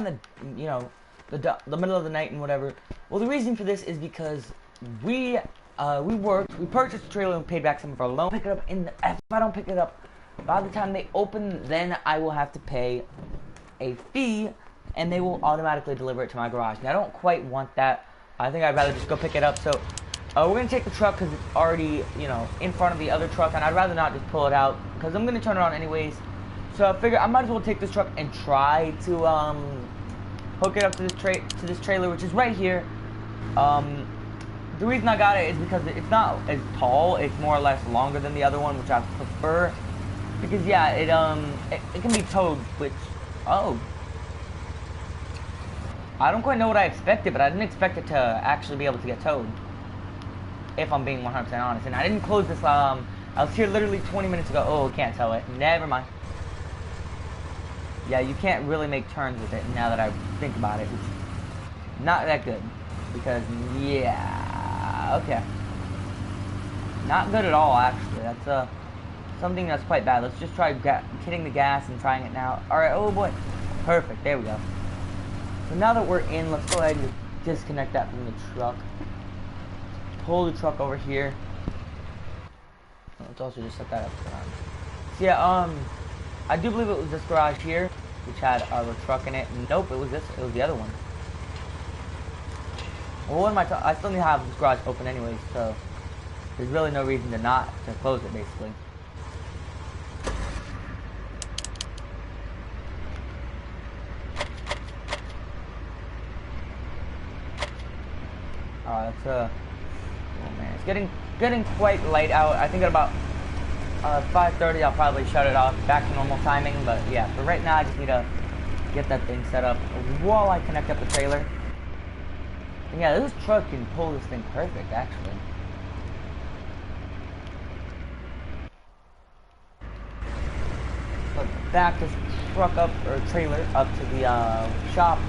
in the, you know, the middle of the night and whatever. Well, the reason for this is because we purchased the trailer and paid back some of our loan. Pick it up if I don't pick it up by the time they open, then I will have to pay a fee, and they will automatically deliver it to my garage. Now, I don't quite want that. I think I'd rather just go pick it up. So, we're gonna take the truck because it's already, you know, in front of the other truck, and I'd rather not just pull it out because I'm gonna turn it on anyways. So I figure I might as well take this truck and try to hook it up to this trailer, which is right here. The reason I got it is because it's not as tall; it's more or less longer than the other one, which I prefer. Because yeah, it can be towed, which I don't quite know what I expected, but I didn't expect it to actually be able to get towed. If I'm being 100% honest, and I didn't close this. I was here literally 20 minutes ago. Oh, can't tow it. Never mind. Yeah, you can't really make turns with it now that I think about it. It's not that good. Because, yeah, okay. Not good at all, actually. That's something that's quite bad. Let's just try hitting the gas and trying it now. Alright, oh boy. Perfect, there we go. So now that we're in, let's go ahead and disconnect that from the truck. Pull the truck over here. Let's also just set that up. So yeah, I do believe it was this garage here, which had our truck in it. Nope, it was this. It was the other one. Well, what am I still need to have this garage open anyways, so there's really no reason to close it, basically. That's oh man, it's getting quite light out. I think at about 5:30 I'll probably shut it off back to normal timing, but yeah, for right now I just need to get that thing set up while I connect up the trailer. And yeah, this truck can pull this thing perfect, actually. Let's back this truck up, or trailer, up to the shop.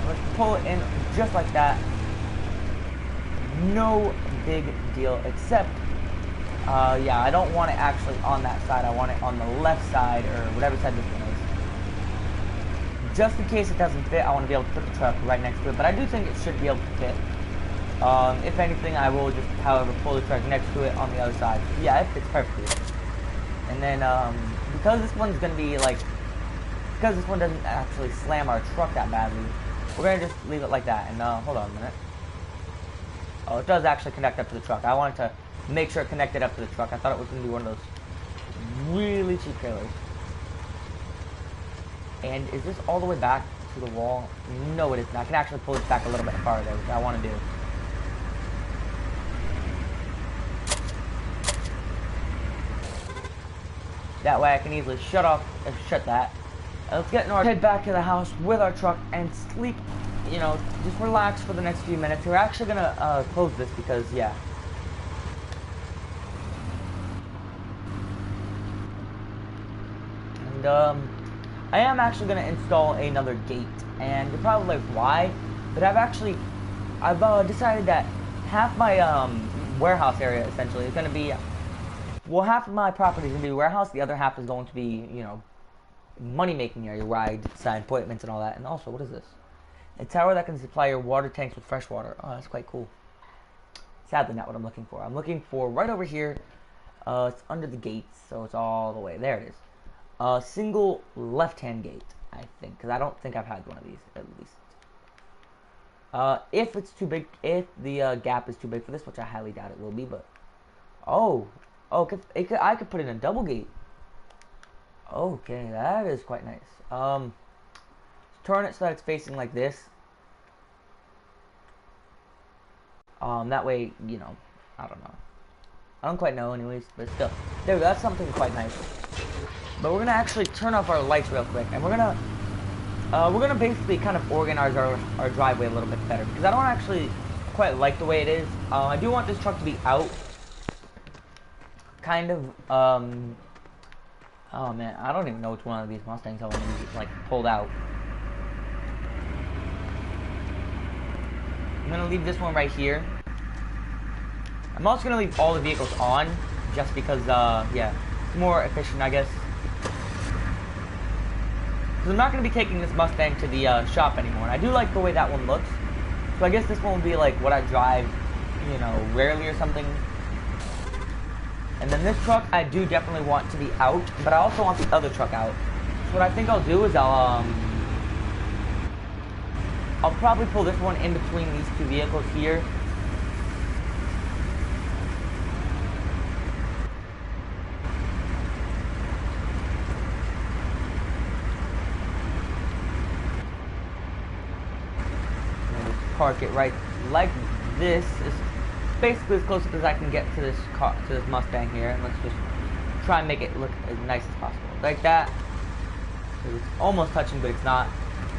Let's pull it in just like that. No big deal, except yeah, I don't want it actually on that side. I want it on the left side, or whatever side this one is. Just in case it doesn't fit, I want to be able to put the truck right next to it, but I do think it should be able to fit. If anything, I will just, however, pull the truck next to it on the other side. Yeah, it fits perfectly. And then, because this one's going to be, like, because this one doesn't actually slam our truck that badly, we're going to just leave it like that. And, hold on a minute. Oh, it does actually connect up to the truck. I wanted to make sure it connected up to the truck. I thought it was going to be one of those really cheap trailers. And is this all the way back to the wall? No, it isn't. I can actually pull this back a little bit farther, which I want to do. That way I can easily shut that. And let's get in our head back to the house with our truck and sleep. You know, just relax for the next few minutes. We're actually gonna close this because, yeah. And I am actually gonna install another gate, and you're probably like, why? But I've decided that half my warehouse area essentially is gonna be, well, half of my property is gonna be warehouse. The other half is going to be, you know, money-making area where I sign appointments and all that. And also, what is this? A tower that can supply your water tanks with fresh water. Oh, that's quite cool. Sadly, not what I'm looking for. I'm looking for right over here. It's under the gates, so it's all the way. There it is. Single left-hand gate, I think, because I don't think I've had one of these, at least. If it's too big, if the gap is too big for this, which I highly doubt it will be, but... Oh, I could put in a double gate. Okay, that is quite nice. Turn it so that it's facing like this. That way, you know, I don't know. I don't quite know anyways, but still. There we go, that's something quite nice. But we're gonna actually turn off our lights real quick, and we're gonna basically kind of organize our driveway a little bit better, because I don't actually quite like the way it is. I do want this truck to be out. Kind of, oh man, I don't even know which one of these Mustangs I want to use, like, pulled out. I'm going to leave this one right here. I'm also going to leave all the vehicles on, just because, yeah, it's more efficient, I guess. Because I'm not going to be taking this Mustang to the shop anymore. And I do like the way that one looks. So I guess this one will be like what I drive, you know, rarely or something. And then this truck I do definitely want to be out. But I also want the other truck out. So what I think I'll do is I'll probably pull this one in between these two vehicles here. Park it right like this. Is basically as close as I can get to this car, to this Mustang here, and let's just try and make it look as nice as possible, like that. So it's almost touching, but it's not.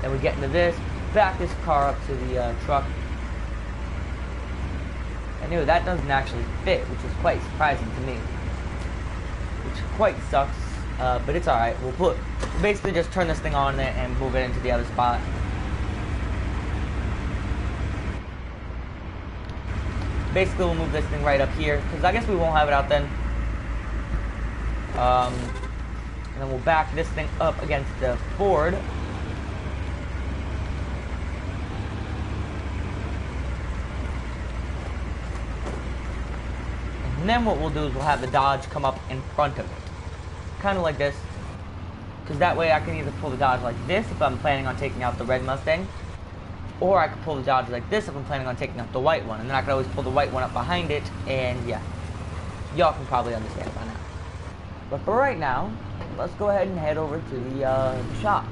Then we get into this, back this car up to the truck. I knew that doesn't actually fit, which is quite surprising to me, which quite sucks, but it's alright. We'll basically just turn this thing on and move it into the other spot. Basically, we'll move this thing right up here, because I guess we won't have it out then. And then we'll back this thing up against the Ford. And then what we'll do is we'll have the Dodge come up in front of it. Kind of like this. Because that way I can either pull the Dodge like this if I'm planning on taking out the red Mustang. Or I could pull the Dodge like this if I'm planning on taking out the white one. And then I could always pull the white one up behind it. And yeah, y'all can probably understand by now. But for right now, let's go ahead and head over to the shop.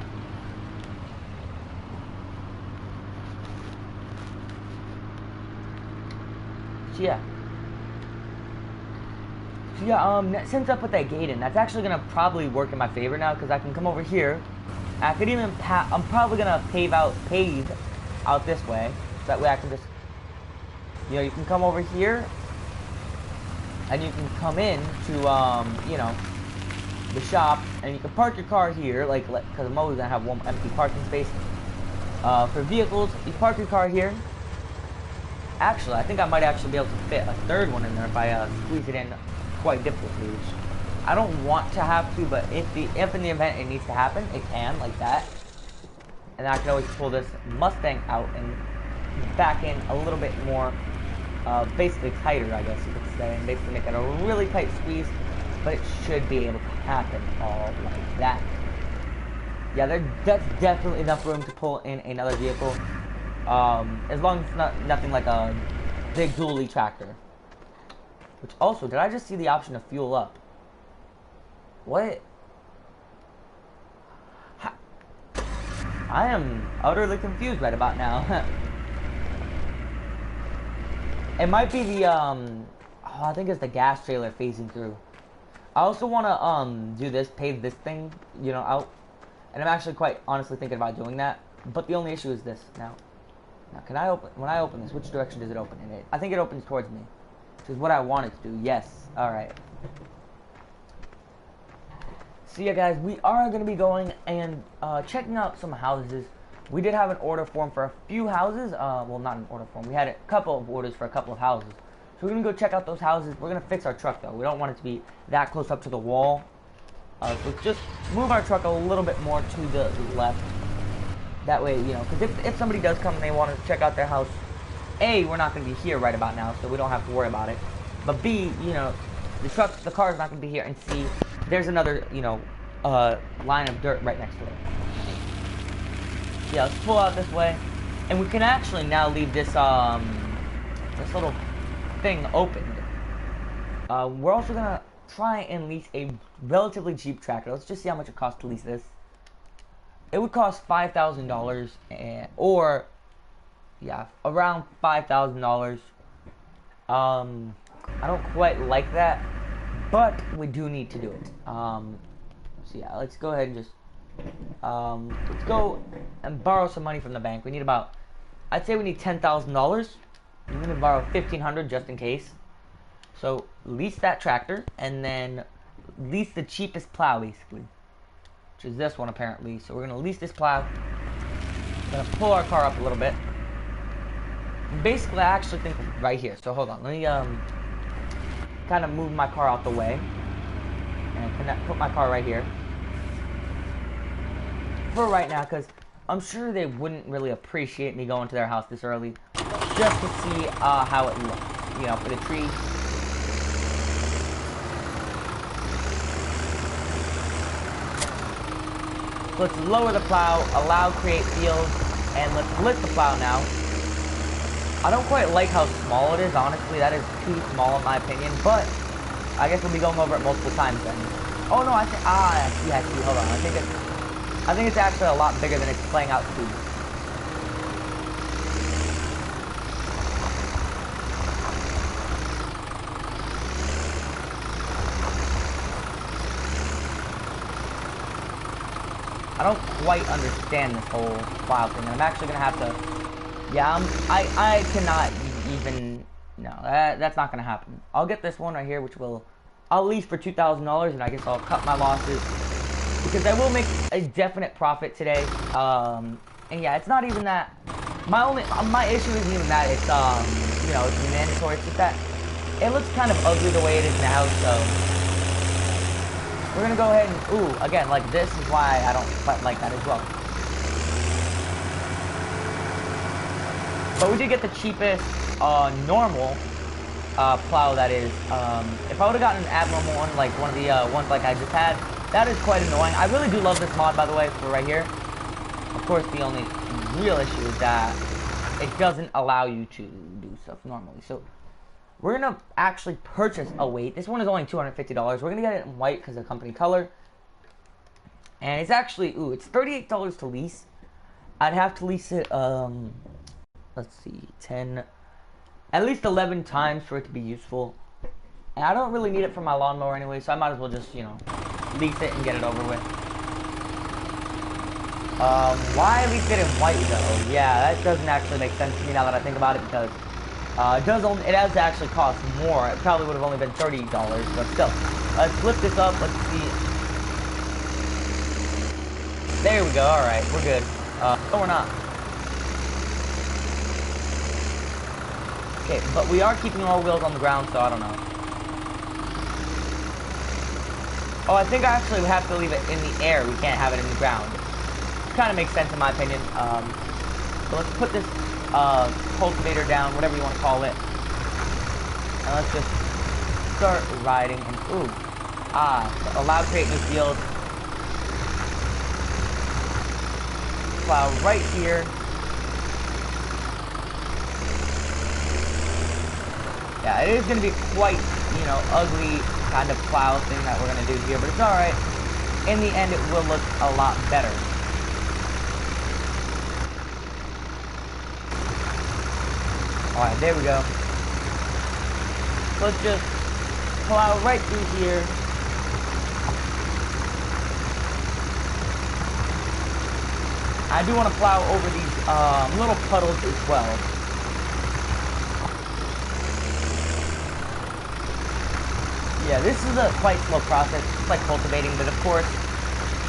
So yeah, since I put that gate in, that's actually going to probably work in my favor now. Because I can come over here. I could even, I'm probably going to pave out this way, so that way I can just, you know, you can come over here, and you can come in to, you know, the shop, and you can park your car here, like, because I'm always going to have one empty parking space, for vehicles. You park your car here. Actually, I think I might actually be able to fit a third one in there if I, squeeze it in quite difficultly, which I don't want to have to, but if in the event it needs to happen, it can, like that. And I can always pull this Mustang out and back in a little bit more, basically tighter, I guess you could say, and basically make it a really tight squeeze, but it should be able to happen all like that. Yeah, that's definitely enough room to pull in another vehicle, as long as it's nothing like a big dually tractor. Which also, did I just see the option to fuel up? What? I am utterly confused right about now. It might be the, I think it's the gas trailer phasing through. I also want to, do this, pave this thing, you know, out. And I'm actually quite honestly thinking about doing that. But the only issue is this. Now, can I when I open this, which direction does it open in? I think it opens towards me. Which is what I want it to do. Yes. Alright. So yeah, guys, we are going to be going and checking out some houses. We did have an order form for a few houses. Well, not an order form. We had a couple of orders for a couple of houses. So we're going to go check out those houses. We're going to fix our truck, though. We don't want it to be that close up to the wall. So let's just move our truck a little bit more to the left. That way, you know, because if somebody does come and they want to check out their house, A, we're not going to be here right about now, so we don't have to worry about it. But B, you know, the car is not going to be here. And C, there's another, you know, line of dirt right next to it. Yeah, let's pull out this way. And we can actually now leave this, this little thing opened. We're also going to try and lease a relatively cheap tractor. Let's just see how much it costs to lease this. It would cost $5,000, or, yeah, around $5,000. I don't quite like that, but we do need to do it. So yeah, let's go ahead and just, let's go and borrow some money from the bank. We need about, I'd say we need $10,000. I'm going to borrow $1,500 just in case. So, lease that tractor, and then lease the cheapest plow, basically. Which is this one, apparently. So, we're going to lease this plow. Going to pull our car up a little bit. Basically, I actually think right here. So, hold on. Let me, kind of move my car out the way. And put my car right here. for right now, because I'm sure they wouldn't really appreciate me going to their house this early, just to see how it looks, you know, for the tree. So let's lower the plow, allow create field, and let's lift the plow now. I don't quite like how small it is, honestly. That is too small in my opinion, but I guess we'll be going over it multiple times then. Oh no, I think, I see, hold on. I think it's actually a lot bigger than it's playing out to be. I don't quite understand this whole plow thing. I'm actually gonna have to, yeah, I cannot even, no, that's not gonna happen. I'll get this one right here, which will, I'll lease for $2,000, and I guess I'll cut my losses, because I will make a definite profit today. And yeah, it's not even that, my issue isn't even that it's, you know, it's mandatory. It's just that it looks kind of ugly the way it is now, so we're gonna go ahead and, ooh, again, like, this is why I don't quite like that as well. But we did get the cheapest, normal, plow, that is. If I would've gotten an abnormal one, like one of the, ones like I just had, that is quite annoying. I really do love this mod, by the way, for right here. Of course, the only real issue is that it doesn't allow you to do stuff normally. So we're gonna actually purchase a weight. This one is only $250. We're gonna get it in white because of company color. And it's actually, ooh, it's $38 to lease. I'd have to lease it, let's see, 10, at least 11 times for it to be useful. And I don't really need it for my lawnmower anyway, so I might as well just, you know, lease it and get it over with. Why lease it in white though? Yeah, that doesn't actually make sense to me now that I think about it, because it does actually cost more. It probably would have only been $30, but still. Let's flip this up. Let's see. There we go. All right, we're good. No, we're not. Okay, but we are keeping our wheels on the ground, so I don't know. Oh, I think I actually have to leave it in the air. We can't have it in the ground. Kind of makes sense in my opinion. So let's put this cultivator down, whatever you want to call it. And let's just start riding. And ooh, allow create new field. Plow right here. Yeah, it is going to be quite, you know, ugly kind of plow thing that we're going to do here, but it's alright. In the end, it will look a lot better. Alright, there we go. Let's just plow right through here. I do want to plow over these little puddles as well. Yeah, this is a quite slow process, just like cultivating, but of course,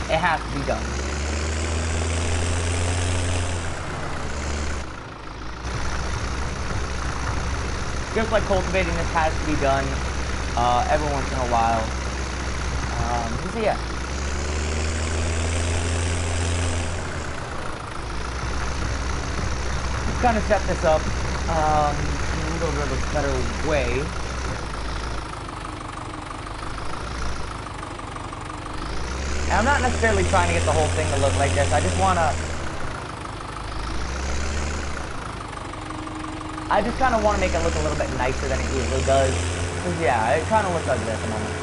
it has to be done. Just like cultivating, this has to be done every once in a while. So yeah. Let's kind of set this up in a little bit of a better way. And I'm not necessarily trying to get the whole thing to look like this. I just kind of want to make it look a little bit nicer than it usually does. Because yeah, it kind of looks ugly at the moment.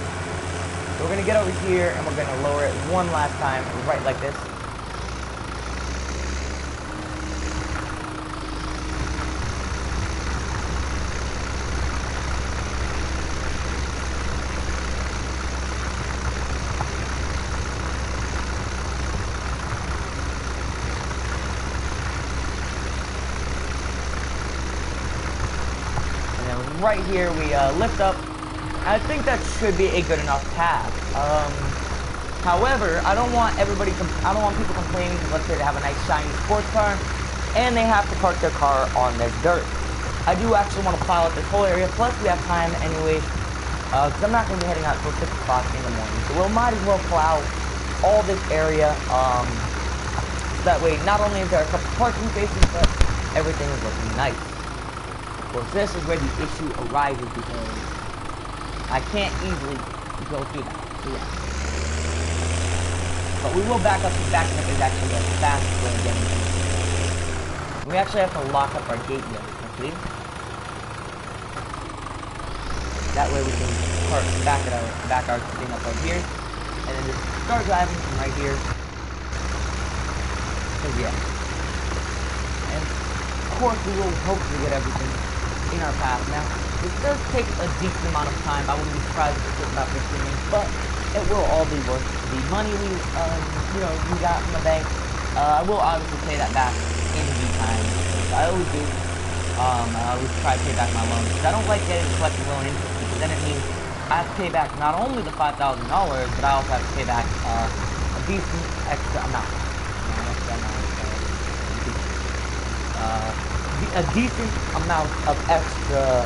So we're going to get over here and we're going to lower it one last time, right like this. Right here we lift up. I think that should be a good enough path. However, I don't want people complaining because let's say they have a nice shiny sports car and they have to park their car on this dirt. I do actually want to plow out this whole area. Plus we have time anyway, because I'm not going to be heading out until 6 o'clock in the morning. So we might as well plow all this area. So that way, not only is there a couple parking spaces, but everything is looking nice. Of course, this is where the issue arises because I can't easily go through that. So yeah. But we will back up, because backing up is actually the fastest way of getting things. We actually have to lock up our gate really quickly. That way we can back our thing up right here, and then just start driving from right here. Cause yeah. And of course we will hopefully get everything in our path. Now, this does take a decent amount of time. I wouldn't be surprised if it took about 15 minutes, but it will all be worth the money we got from the bank. I will obviously pay that back in due time. I always do. I always try to pay back my loans. I don't like getting collecting loan interest because then it means I have to pay back not only the $5,000, but I also have to pay back a decent extra amount. A decent amount of extra,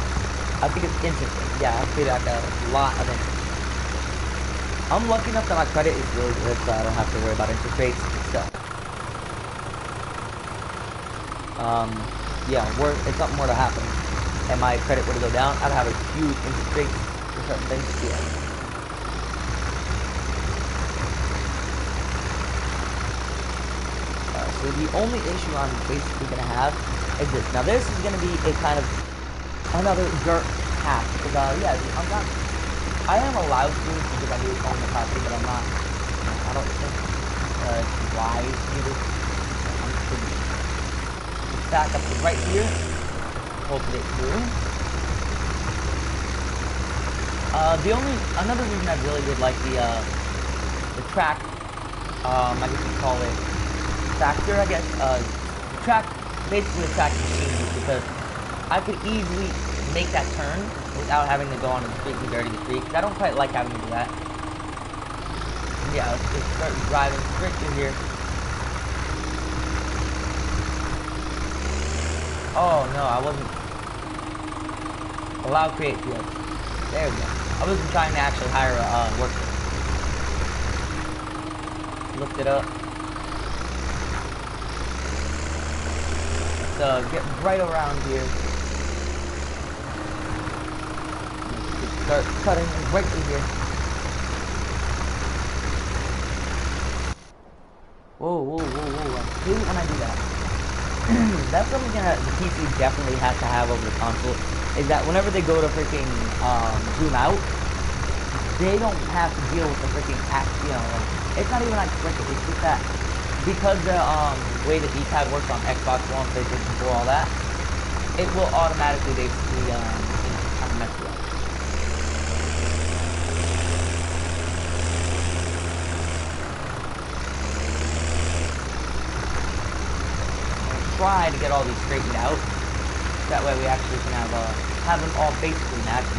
I think it's interest. Yeah, I have to pay back a lot of interest. I'm lucky enough that my credit is really good, so I don't have to worry about interest rates itself. Yeah, if something were to happen and my credit were to go down, I'd have a huge interest rate for certain things. Yeah. So the only issue I'm basically going to have is this. Now this is going to be a kind of another dirt path. Because, yeah, I am allowed to because I do own the property, but I'm not, I don't think it's wise to do this. I'm just going to back up to right here. Hopefully it's through. Another reason I really did like the track, I guess you call it tractor, I guess, basically the track machine, because I could easily make that turn without having to go on the street and dirty the street, because I don't quite like having to do that. Yeah, let's just start driving straight through here. Oh no, I wasn't. Allow create fields. There we go. I wasn't trying to actually hire a worker. Looked it up. Let's get right around here. Let's start cutting right through here. Whoa, whoa, whoa, whoa. I hate when I do that. That's something that the PC definitely has to have over the console, is that whenever they go to freaking zoom out, they don't have to deal with the freaking it's not even like freaking, it's just that because the way the D-pad works on Xbox One, PlayStation 4, all that, it will automatically basically kind of mess you up. Try to get all these straightened out. That way we actually can have them all basically matching.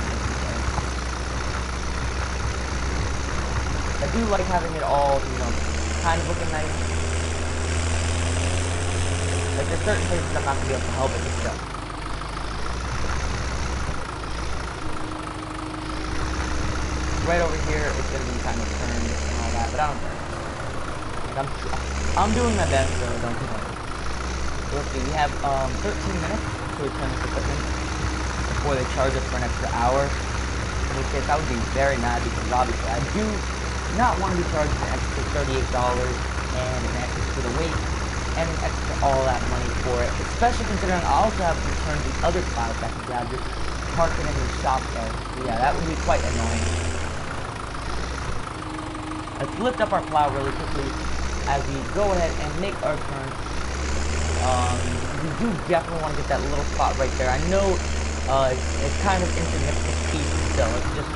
I do like having it all, kind of looking nice. Like there's certain places I'm not gonna be able to help it with stuff. Right over here, it's gonna be kind of turned and all that, but I don't care. Like I'm doing my best, so don't complain. Let's see, we have 13 minutes to return this equipment before they charge us for an extra hour. In which case, I would be very mad because obviously I do not want to be charged an extra $38 and an extra for the weight and an extra all that money for it. Especially considering I also have to return the other clouds that can grab just park it in the shop there. So yeah, that would be quite annoying. Let's lift up our plow really quickly as we go ahead and make our turn. We do definitely want to get that little spot right there. I know it's kind of insignificant piece still. Let's just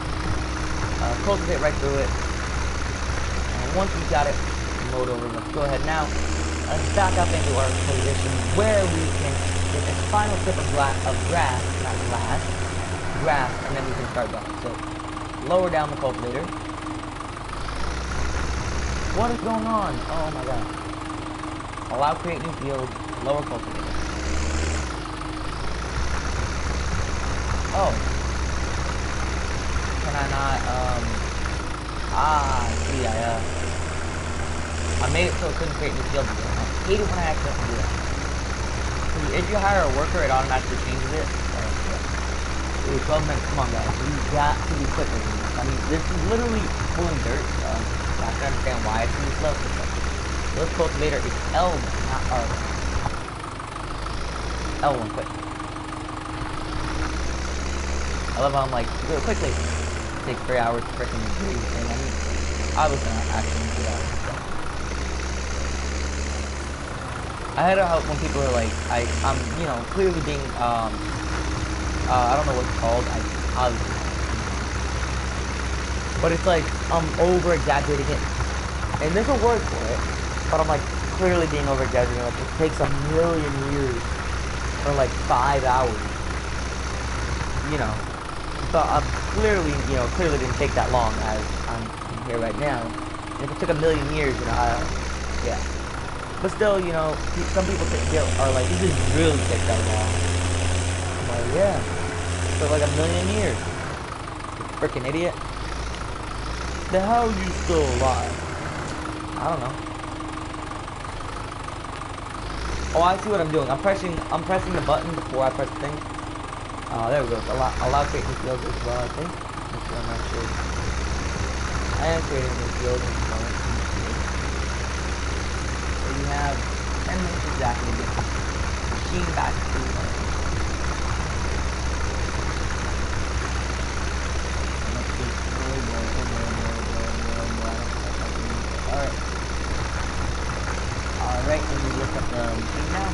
cultivate right through it. And once we got it, load over. Let's go ahead now. Let's back up into our position where we can get this final strip of grass, and then we can start going. So lower down the cultivator. What is going on? Oh my god. Allow create new fields. Lower cultivator. Oh. Can I not, see, I made it so it couldn't create new fields again. hate it when I accidentally do that. If you hire a worker, it automatically changes it. Ooh, 12 minutes. Come on, guys. We got to be quicker than this. I mean, this is literally pulling dirt. I can understand why it's really slow. This cultivator is L, not R. L1, quick. I love how I'm like, do it quickly. It takes 3 hours to freaking do anything. I mean, I was gonna actually do that. I had to help when people are like, I'm, you know, clearly being, I don't know what it's called. Obviously. But it's like, I'm over-exaggerating it. And there's a word for it. But I'm like, clearly being over-exaggerating. Like, it takes 1,000,000 years for like 5 hours. You know. So I'm clearly, you know, clearly didn't take that long as I'm here right now. And if it took 1,000,000 years, you know, yeah. But still, you know, some people are like, this is really take that long. I'm like, yeah. For like 1,000,000 years. You freaking idiot. Then how are you still alive? I don't know. Oh, I see what I'm doing. I'm pressing the button before I press the thing. Oh, there we go. Allow creating new fields as well, I think. Make sure I'm not sure. I am creating new fields at the moment. So you have 10 minutes exactly to get the machine back to life. Alright. Alright, let me look up the machine now.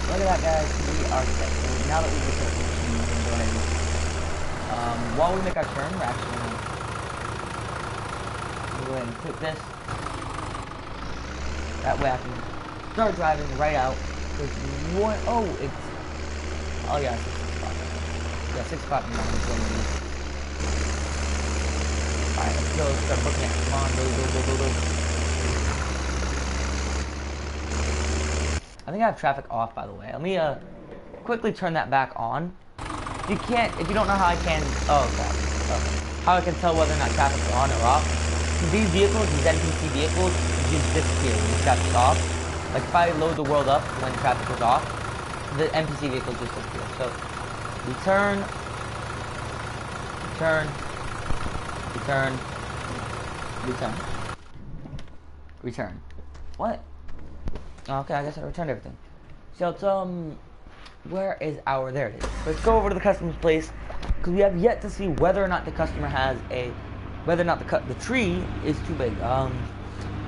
Look at that, guys. We are set. So now that we've looked at the machine, we can go ahead and, while we make our turn, we're actually going to go ahead and click this. That way I can start driving right out. There's one, oh, yeah, 6 o'clock. Yeah, 6 o'clock in the morning. Alright, let's go. Start booking it. Come on, go. I think I have traffic off, by the way. Let me quickly turn that back on. If you don't know how I can, how I can tell whether or not traffic's on or off. These vehicles, these NPC vehicles, just disappear when traffic's off. Like if I load the world up when traffic is off, the NPC vehicles just disappear. So return. What? Okay, I guess I returned everything. So it's, where is our, there it is. Let's go over to the customer's place, because we have yet to see whether or not the customer has whether or not the tree is too big.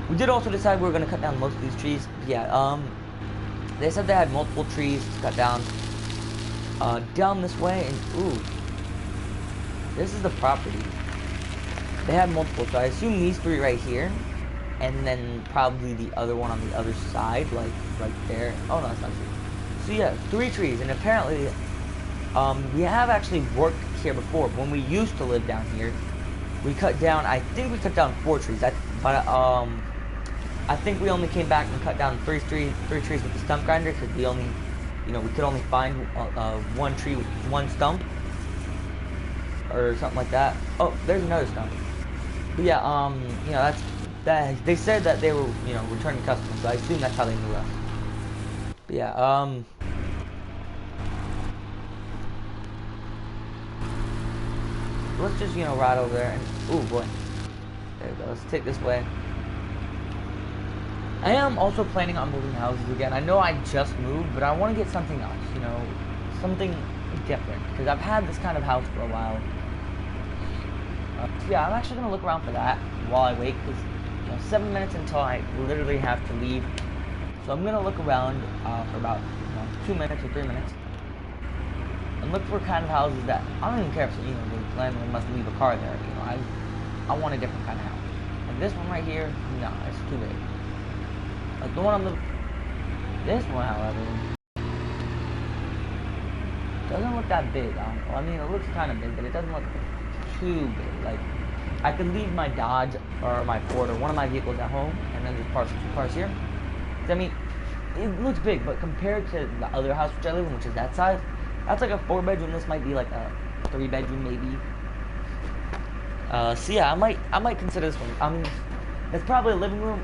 We did also decide we were going to cut down most of these trees. Yeah, they said they had multiple trees to cut down, down this way, and, ooh, this is the property. They had multiple, so I assume these 3 right here. And then probably the other one on the other side, like right there. Oh no, that's not true. So yeah, 3 trees, and apparently, we have actually worked here before. When we used to live down here, we cut down. I think we cut down 4 trees. I think we only came back and cut down 3 trees with the stump grinder because we only, you know, we could only find 1 tree with 1 stump or something like that. Oh, there's another stump. But yeah, you know, they said that they were, you know, returning customers, so I assume that's how they knew us. But yeah, let's just, you know, ride over there and, ooh boy, there we go, let's take this way. I am also planning on moving houses again. I know I just moved, but I want to get something else, you know, something different, because I've had this kind of house for a while. So yeah, I'm actually going to look around for that while I wait, because 7 minutes until I literally have to leave. So I'm gonna look around for about 2 minutes or 3 minutes and look for kind of houses that I don't even care if the landlord must leave a car there. You know, I want a different kind of house. Like this one right here, no, it's too big. Like the one on this one, however, doesn't look that big. I mean, it looks kind of big, but it doesn't look too big. Like, I could leave my Dodge or my Ford or one of my vehicles at home and then just park 2 cars here. I mean, it looks big, but compared to the other house which I live in, which is that size, that's like a 4-bedroom. This might be like a 3-bedroom maybe. So yeah, I might consider this one. That's probably a living room.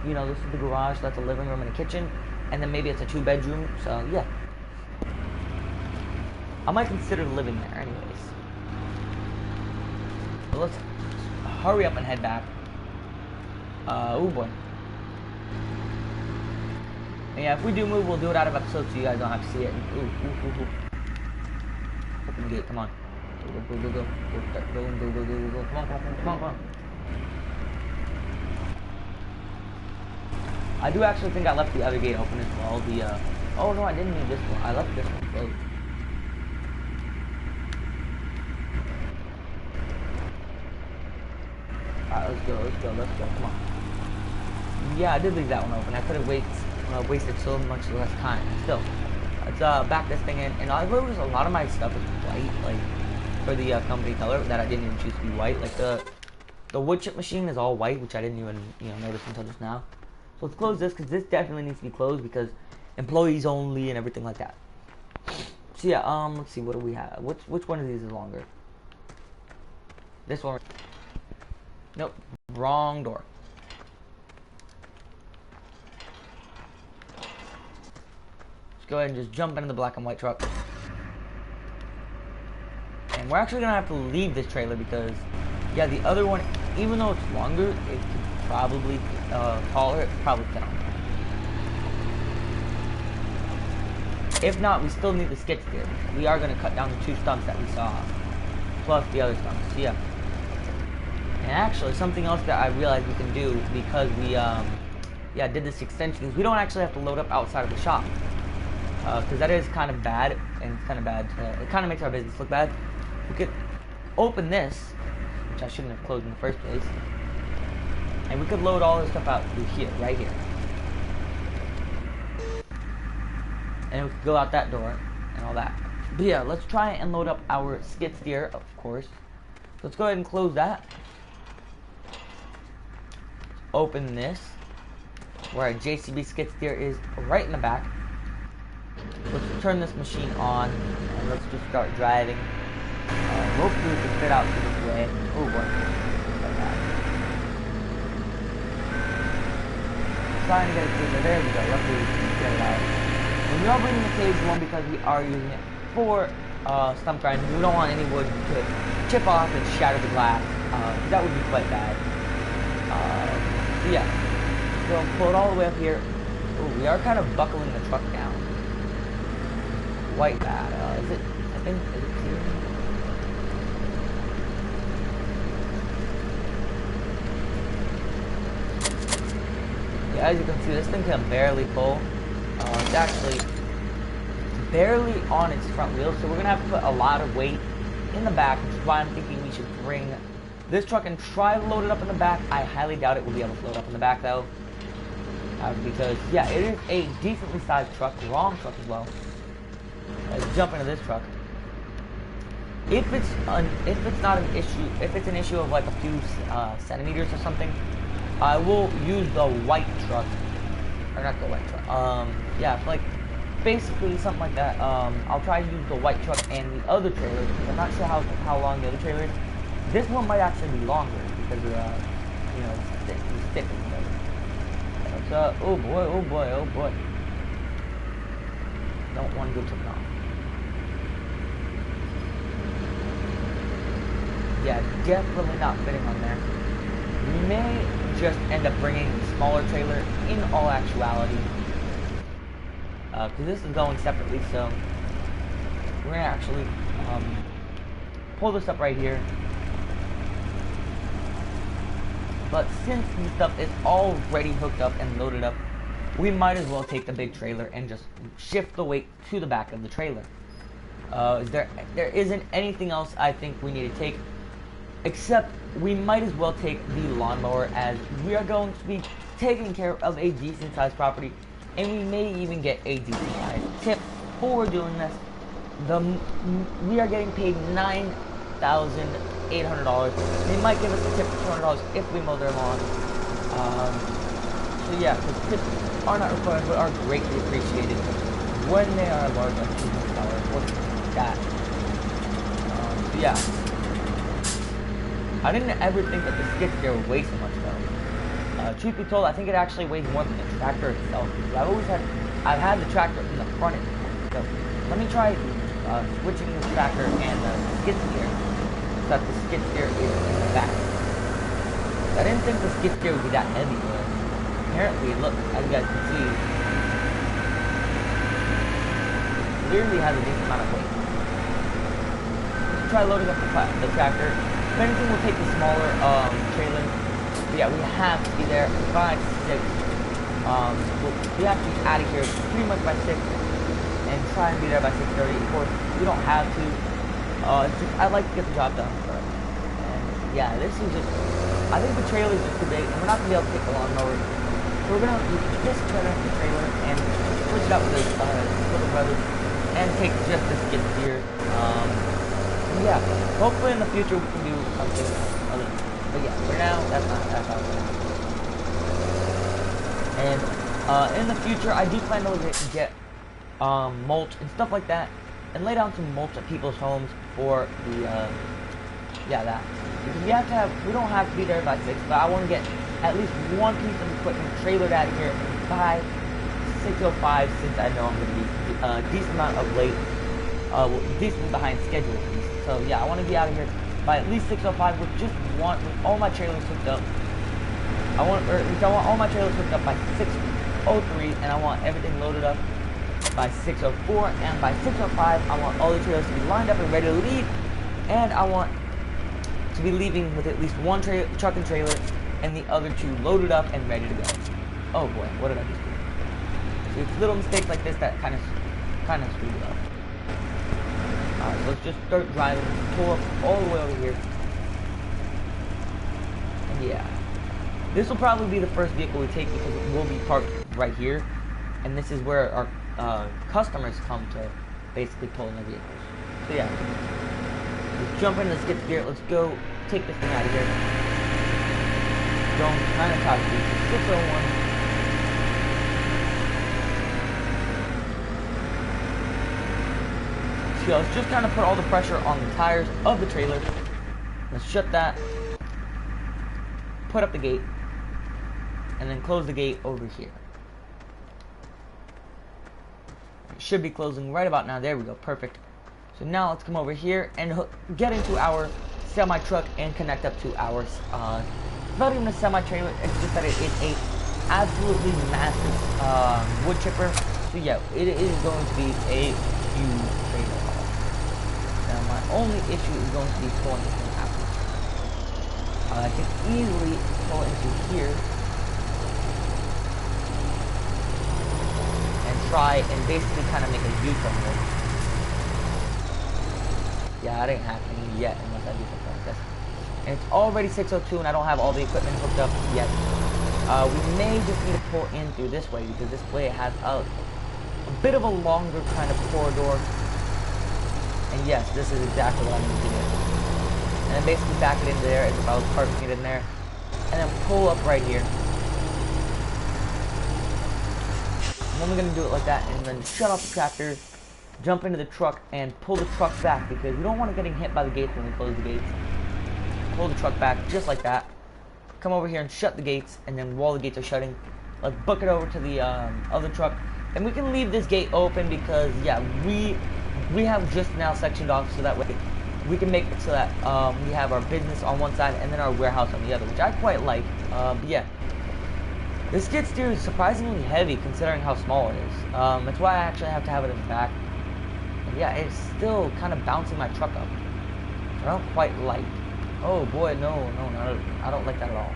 You know, this is the garage. That's a living room and a kitchen, and then maybe it's a 2-bedroom. So yeah, I might consider living there, anyways. But let's hurry up and head back. Oh boy. And yeah, if we do move, we'll do it out of episode so you guys don't have to see it. Ooh. Open the gate, come on. Go. Go. Come on. I do actually think I left the other gate open as well. Oh no, I didn't leave this one. I left this one closed. Alright, let's go. Come on. Yeah, I did leave that one open. I could have wasted so much less time. Still, let's back this thing in. And I noticed a lot of my stuff is white, like for the company color that I didn't even choose to be white. Like the wood chip machine is all white, which I didn't even notice until just now. So let's close this because this definitely needs to be closed because employees only and everything like that. So yeah, let's see, what do we have? Which one of these is longer? This one. Nope, wrong door. Let's go ahead and just jump into the black and white truck. And we're actually gonna have to leave this trailer because, yeah, the other one, even though it's longer, it could probably taller. It probably cannot. If not, we still need the skid steer. We are gonna cut down the 2 stumps that we saw, plus the other stumps. So, yeah. And actually, something else that I realized we can do because we, did this extension is we don't actually have to load up outside of the shop. Because that is kind of bad, and it's kind of bad. It kind of makes our business look bad. We could open this, which I shouldn't have closed in the first place, and we could load all this stuff out through here, right here. And we could go out that door and all that. But yeah, let's try and load up our skid steer, of course. So let's go ahead and close that. Open this, where our JCB skid steer is right in the back. Let's turn this machine on, and let's just start driving. Hopefully we can fit out through this way. Oh boy. Like that. Trying to get it through there. There we go. Luckily we can get it out. And we are bringing the cage one because we are using it for stump grinding. We don't want any wood to chip off and shatter the glass. That would be quite bad. So yeah. So pull it all the way up here. Ooh, we are kind of buckling the truck down. Quite bad. Is it? I think. Is it here? Yeah, as you can see, this thing can barely pull. It's actually barely on its front wheels, so we're gonna have to put a lot of weight in the back, which is why I'm thinking we should bring this truck and try to load it up in the back. I highly doubt it will be able to load up in the back though, because yeah, it is a decently sized truck, long truck as well. Let's jump into this truck. If it's not an issue, if it's an issue of like a few centimeters or something, I will use the white truck, or not the white truck. Yeah, like basically something like that. I'll try to use the white truck and the other trailer because I'm not sure how long the other trailer is. This one might actually be longer because it's thick and whatever. Oh boy. Don't want to go to the top. Yeah, definitely not fitting on there. We may just end up bringing the smaller trailer in all actuality. Because this is going separately, so we're going to actually pull this up right here. But since the stuff is already hooked up and loaded up, we might as well take the big trailer and just shift the weight to the back of the trailer. There isn't anything else I think we need to take, except we might as well take the lawnmower, as we are going to be taking care of a decent sized property, and we may even get a decent sized tip for doing this. We are getting paid $9,800. They might give us a tip for $200 if we mow their lawn. So yeah, because tips are not required but are greatly appreciated when they are large, like $200 or that. So yeah, I didn't ever think that the skid steer would weigh so much though. truth be told, I think it actually weighs more than the tractor itself. Because I've had the tractor in the front. So let me try switching the tractor and the skid steer, so that the skid steer is in the back. I didn't think the skid steer would be that heavy, but apparently, look, as you guys can see, it clearly has a decent amount of weight. Let's try loading up the tractor. If anything, we'll take the smaller trailer. But yeah, we have to be there by 6. We have to be out of here pretty much by 6 and try and be there by 6:30. Of course, we don't have to. It's just, I like to get the job done first. And yeah, this is just, I think the trailer is just too big, and we're not going to be able to take the lawnmower. So we're going to just cut out the trailer and switch it out with the little brother and take just the skid steer. Yeah, hopefully in the future we can do something other. But yeah, for now, that's how it's going to happen. And in the future, I do plan to get mulch and stuff like that, and lay down some mulch at people's homes for the that. Because we don't have to be there by 6, but I want to get at least one piece of equipment trailered out of here by 6:05, since I know I'm going to be a decent amount of late, decent behind schedule. So yeah, I want to be out of here by at least 6:05 with all my trailers hooked up. I want all my trailers hooked up by 6:03, and I want everything loaded up by 6:04, and by 6:05 I want all the trailers to be lined up and ready to leave, and I want to be leaving with at least one truck and trailer and the other 2 loaded up and ready to go. Oh boy, what did I just do? So it's little mistakes like this that kind of screwed it up. Alright, so let's just start driving, pull up all the way over here. And yeah, this will probably be the first vehicle we take because it will be parked right here, and this is where our customers come to basically pull in their vehicles. So yeah, let's jump into the skid steer. Let's go take this thing out of here. Going kind of top speed, 601. So let's just kind of put all the pressure on the tires of the trailer. Let's shut that, put up the gate, and then close the gate over here. It should be closing right about now. There we go, perfect. So now let's come over here and get into our semi truck and connect up to our not even a semi trailer, it's just that it is a absolutely massive wood chipper. So yeah, it is going to be a huge trailer. Now my only issue is going to be pulling this thing out. I can easily pull into here and try and basically kind of make a U-turn there. Yeah, that ain't happening yet unless I do something like this. And it's already 6:02 and I don't have all the equipment hooked up yet. We may just need to pull in through this way because this way has a bit of a longer kind of corridor. And yes, this is exactly what I need to do. And then basically back it into there as if I was parking it in there. And then pull up right here. And then we're going to do it like that and then shut off the tractor, jump into the truck, and pull the truck back because we don't want it getting hit by the gates when we close the gates. Pull the truck back just like that. Come over here and shut the gates, and then while the gates are shutting, let's book it over to the other truck. And we can leave this gate open because, yeah, we have just now sectioned off so that way we can make it so that we have our business on one side and then our warehouse on the other, which I quite like. But yeah, this skid steer is surprisingly heavy considering how small it is. That's why I actually have to have it in the back. And yeah, it's still kind of bouncing my truck up. I don't quite like. Oh boy, no, I don't like that at all.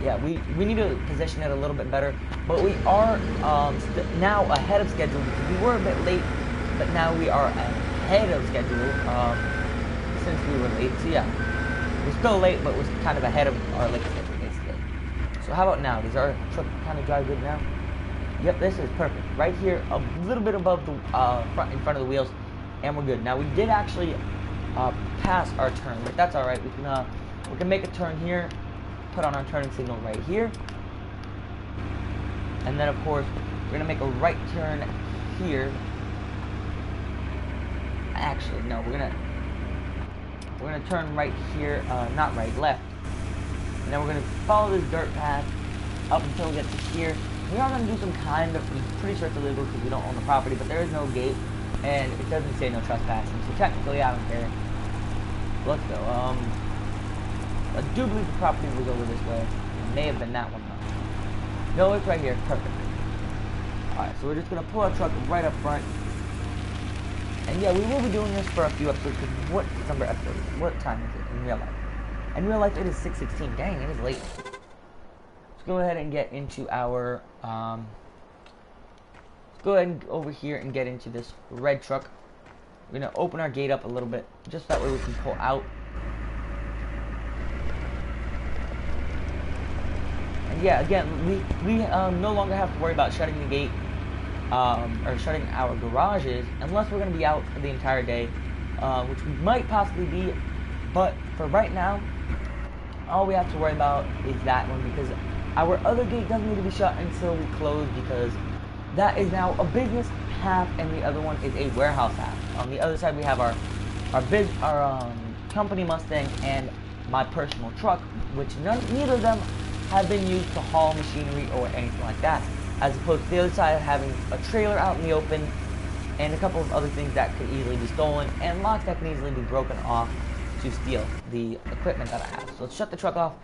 Yeah, we need to position it a little bit better, but we are now ahead of schedule because we were a bit late, but now we are ahead of schedule since we were late. So yeah, we're still late, but we're kind of ahead of our late schedule basically. So how about now? Does our truck kind of drive good now? Yep, this is perfect. Right here, a little bit above the in front of the wheels, and we're good. Now we did actually pass our turn, but that's all right. We can make a turn here, put on our turning signal right here, and then of course we're gonna make a right turn here. Actually, no, we're gonna turn right here, not right, left, and then we're gonna follow this dirt path up until we get to here. We are going to do some kind of, I'm pretty sure it's illegal because we don't own the property, but there is no gate, and it doesn't say no trespassing, so technically I don't care. Let's go. I do believe the property was over this way. It may have been that one though. No, it's right here. Perfect. Alright, so we're just going to pull our truck right up front. And yeah, we will be doing this for a few episodes, because what number episode is it? What time is it in real life? In real life, it is 6:16. Dang, it is late. Let's go ahead and get into our, let's go ahead and over here and get into this red truck. We're going to open our gate up a little bit, just that way we can pull out. And yeah, again, we no longer have to worry about shutting the gate, or shutting our garages, unless we're going to be out for the entire day, which we might possibly be, but for right now, all we have to worry about is that one, because our other gate doesn't need to be shut until we close, because that is now a business half and the other one is a warehouse half. On the other side we have our company Mustang and my personal truck, which neither of them have been used to haul machinery or anything like that, as opposed to the other side having a trailer out in the open and a couple of other things that could easily be stolen and locks that can easily be broken off to steal the equipment that I have. So let's shut the truck off,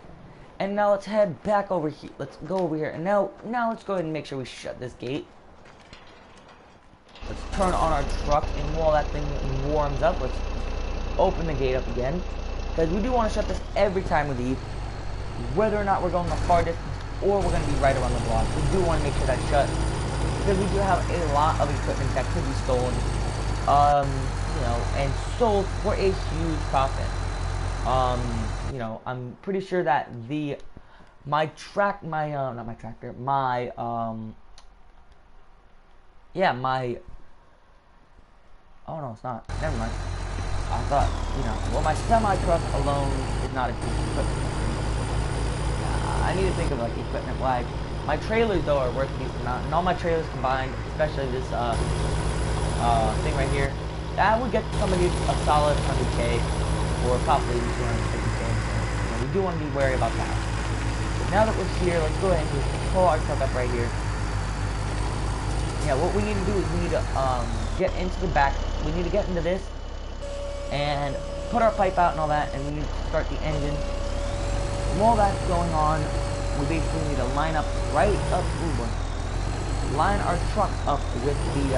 and now let's head back over here. Let's go over here, and now let's go ahead and make sure we shut this gate. Let's turn on our truck, and while that thing warms up, let's open the gate up again, because we do want to shut this every time we leave, whether or not we're going a far distance or we're going to be right around the block. We do want to make sure that's shut, because we do have a lot of equipment that could be stolen, you know, and sold for a huge profit. You know, I'm pretty sure that my oh no, it's not. Never mind. I thought, you know, well, my semi-truck alone is not a piece of equipment. I need to think of, like, equipment-wise. My trailers, though, are worth a decent amount, and all my trailers combined, especially this, thing right here, that would get somebody a solid 100K, or possibly 250K. So, you know, we do want to be wary about that. But now that we're here, let's go ahead and just pull our truck up right here. Yeah, what we need to do is we need to get into the back. We need to get into this and put our pipe out and all that, and we need to start the engine. And while that's going on, we basically need to line up right up. Line our truck up with the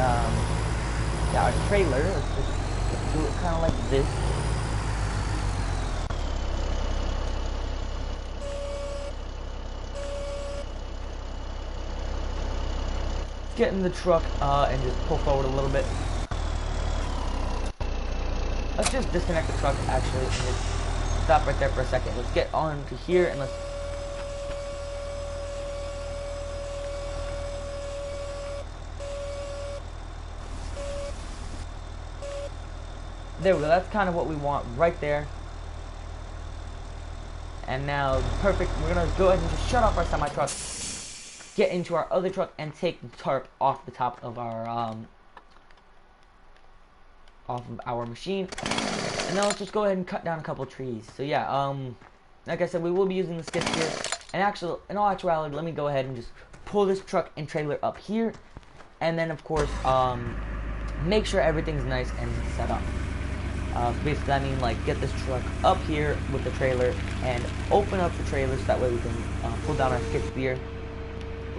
our trailer. Let's just do it kind of like this. Get in the truck and just pull forward a little bit. Let's just disconnect the truck actually and just stop right there for a second. Let's get on to here and let's there we go. That's kind of what we want right there. And now, perfect. We're gonna go ahead and just shut off our semi truck. Get into our other truck and take the tarp off the top of our machine, and now let's just go ahead and cut down a couple trees. So yeah, like I said, we will be using the skid steer, and in all actuality, let me go ahead and just pull this truck and trailer up here, and then of course make sure everything's nice and set up. Basically, I mean, like, get this truck up here with the trailer and open up the trailer so that way we can pull down our skid steer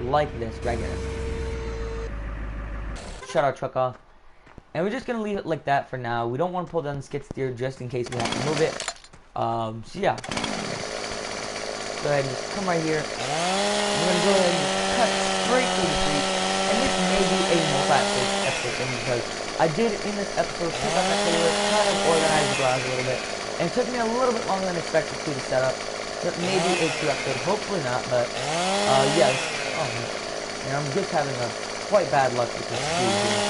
like this regular. Shut our truck off, and we're just gonna leave it like that for now. We don't want to pull down the skid steer just in case we have to move it. So yeah, go ahead and just come right here. We're gonna go ahead and cut straight through the street, and this may be a multi-episode thing because I did in this episode pick up my trailer, kind of organize the garage a little bit, and it took me a little bit longer than expected to set up. So maybe a 2 episode, hopefully not, but yes. And I'm just having a quite bad luck with this speed here.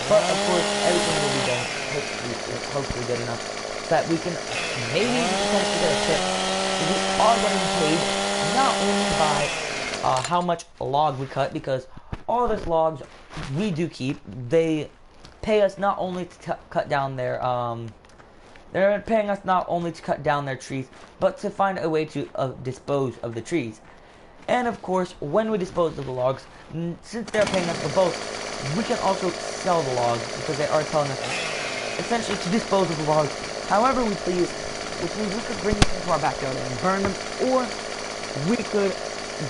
But of course, everything will be done hopefully good enough so that we can maybe potentially get a tip. We are getting paid not only by how much log we cut, because all this logs we do keep. They pay us not only to cut down their they're paying us not only to cut down their trees, but to find a way to dispose of the trees. And of course, when we dispose of the logs, since they're paying us for both, we can also sell the logs because they are telling us essentially to dispose of the logs however we please, which means we could bring them into our backyard and burn them, or we could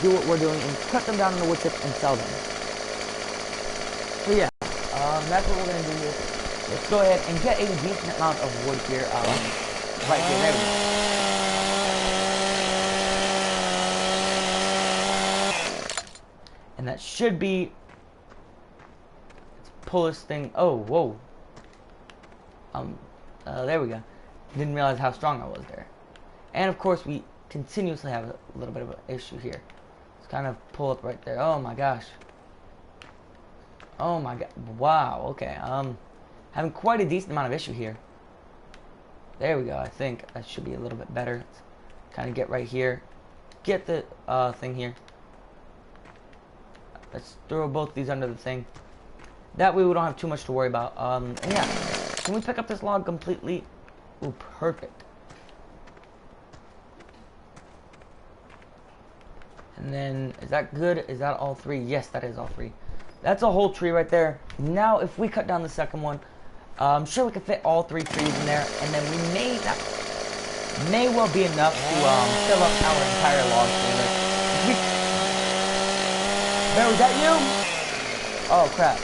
do what we're doing and cut them down into wood chips and sell them. So yeah, that's what we're going to do here. Let's go ahead and get a decent amount of wood here, right here, there we go. And that should be, let's pull this thing, oh, whoa. There we go. Didn't realize how strong I was there. And of course, we continuously have a little bit of an issue here. Let's kind of pull up right there. Oh my gosh. Oh my god. Wow, okay. Having quite a decent amount of issue here. There we go. I think that should be a little bit better. Let's kind of get right here. Get the thing here. Let's throw both these under the thing. That way we don't have too much to worry about. And yeah. Can we pick up this log completely? Ooh, perfect. And then, is that good? Is that all three? Yes, that is all three. That's a whole tree right there. Now, if we cut down the second one, I'm sure we can fit all three trees in there. And then we may well be enough to fill up our entire log trailer. Bear, was that you? Oh, crap.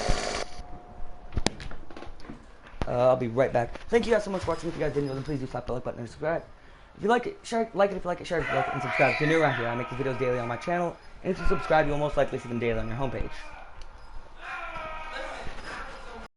I'll be right back. Thank you guys so much for watching. If you guys didn't know, then please do slap the like button and subscribe. If you like it, share it. Like it if you like it, share it if you like it, and subscribe if you're new around here. I make these videos daily on my channel, and if you subscribe, you'll most likely see them daily on your homepage.